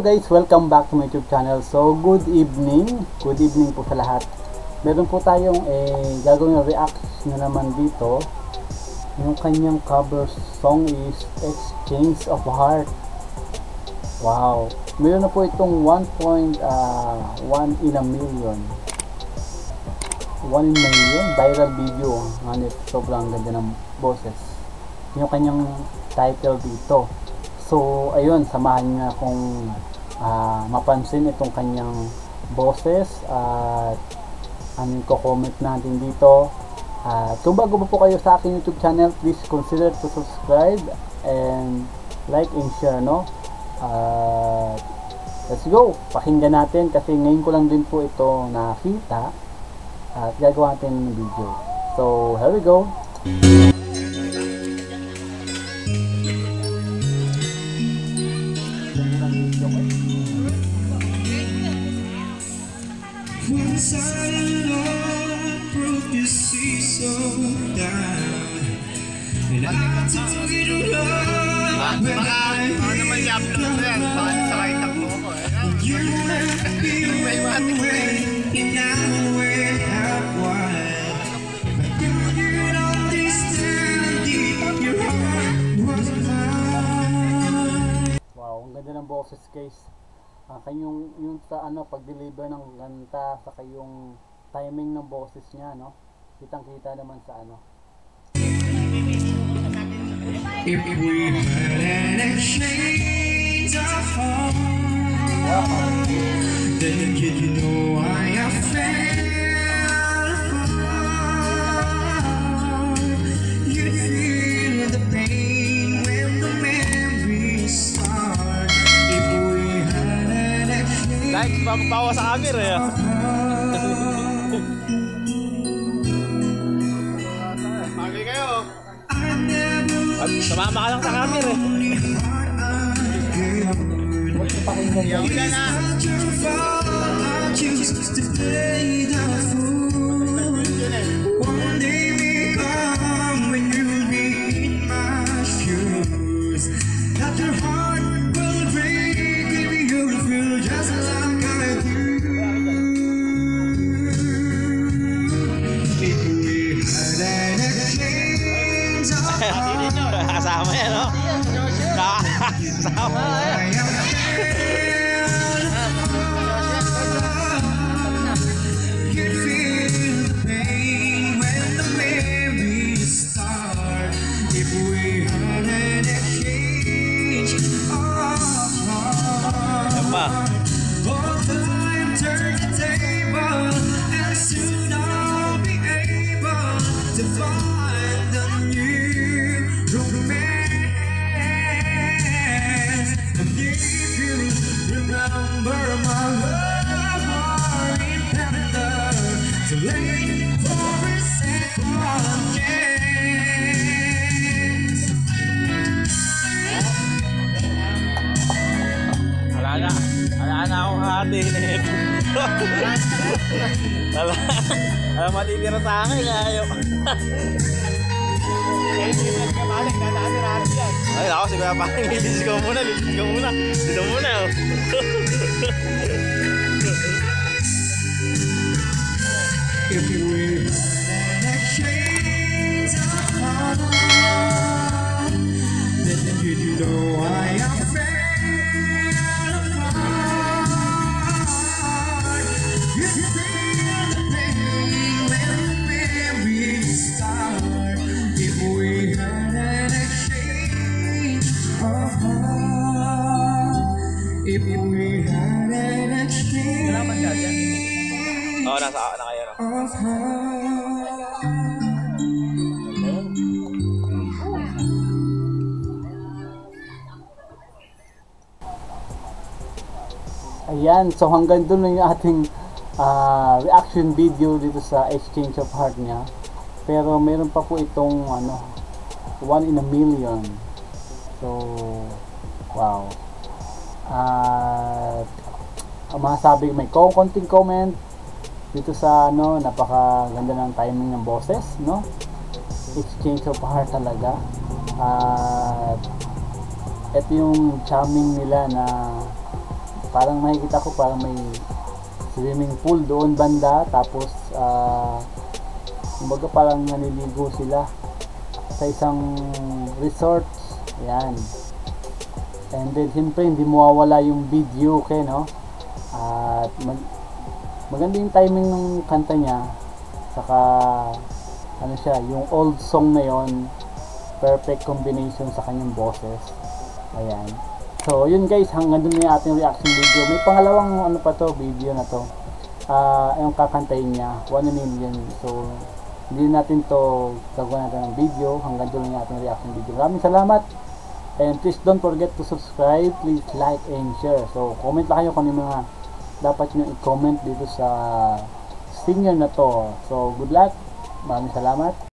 guys, welcome back to my YouTube channel. So good evening po sa lahat. Meron po tayong gagawin na react na naman dito. Yung kanyang cover song is Exchange of Heart. Wow, meron na po itong 1.1 in a million. 1 in a million viral video. Nganit sobrang ganda ng boses. Yung kanyang title dito. So ayun, samahan niyo akong mapansin itong kanyang boses at ang comment natin dito. Kung bago pa po kayo sa aking YouTube channel, please consider to subscribe and like and share, no? Let's go! Pakinggan natin kasi ngayon ko lang din po ito nakita at gagawa natin ng video. So here we go! Once I alone broke your sea so down, and I took it alone. Baka naman i-upload na yan, baka sakay takbo ko you left me away, and now we're out wide. But you didn't understand deep your heart was mine. Wow, ang ganda ng boses guys. Yung sa pag-deliver ng kanta sa yung timing ng boses niya, no? Kitang-kita naman sa If we had an exchange of heart, then you know why I fell apart. You'd feel the pain when the memories start. If we had an exchange like, bawa sa camera ya. Bagay kayo. Sumama ka lang sa camera eh. Yaw na na. One day may come when you'll be in my shoes, that your heart will break, baby, you'll feel just like I do. If we had an exchange of heart, Kasama yan, no? Kasama yan. you'd feel the pain when the memories start. If we had an exchange of heart, Yan pa. both time turn the table, and soon I'll be able to find a new romance. And if you remember my love or remember to late for a second chance. Wala na akong hati nito. Wala matitira sa akin, ayaw. Ay, ako, si Kuya Paring, lilis ko muna. Dito muna, oh. If we had an exchange of heart, then you know why I fell apart. You feel the pain when the memories start. If we had an exchange of heart, if we had an exchange Oo, nasa kayo, no? of heart. Ayan, so hanggang doon lang yung ating reaction video dito sa Exchange of Heart niya. Pero meron pa po itong 1 in a million. So wow. Masasabi may konting comment dito sa napakaganda ng timing ng boses, no? Exchange of Heart talaga. At ito yung charming nila na parang makikita ko parang may swimming pool doon banda, tapos kumbaga parang naliligo sila sa isang resort. Ayan. And then siyempre hindi mawawala yung video, okay, no? At maganda yung timing ng kanta niya, saka ano siya, yung old song na yon, perfect combination sa kanyang boses. Ayan. So yun guys, hanggang dun na yung ating reaction video. May pangalawang ano pa to, video na to, yung kakantayin niya, 1 million. So hindi natin to gagawin natin ng video, hanggang dun na yung ating reaction video. Maraming salamat, and please don't forget to subscribe, please like and share. So comment lang kayo kung ano yung mga dapat nyo i-comment dito sa singer na to. So good luck, maraming salamat.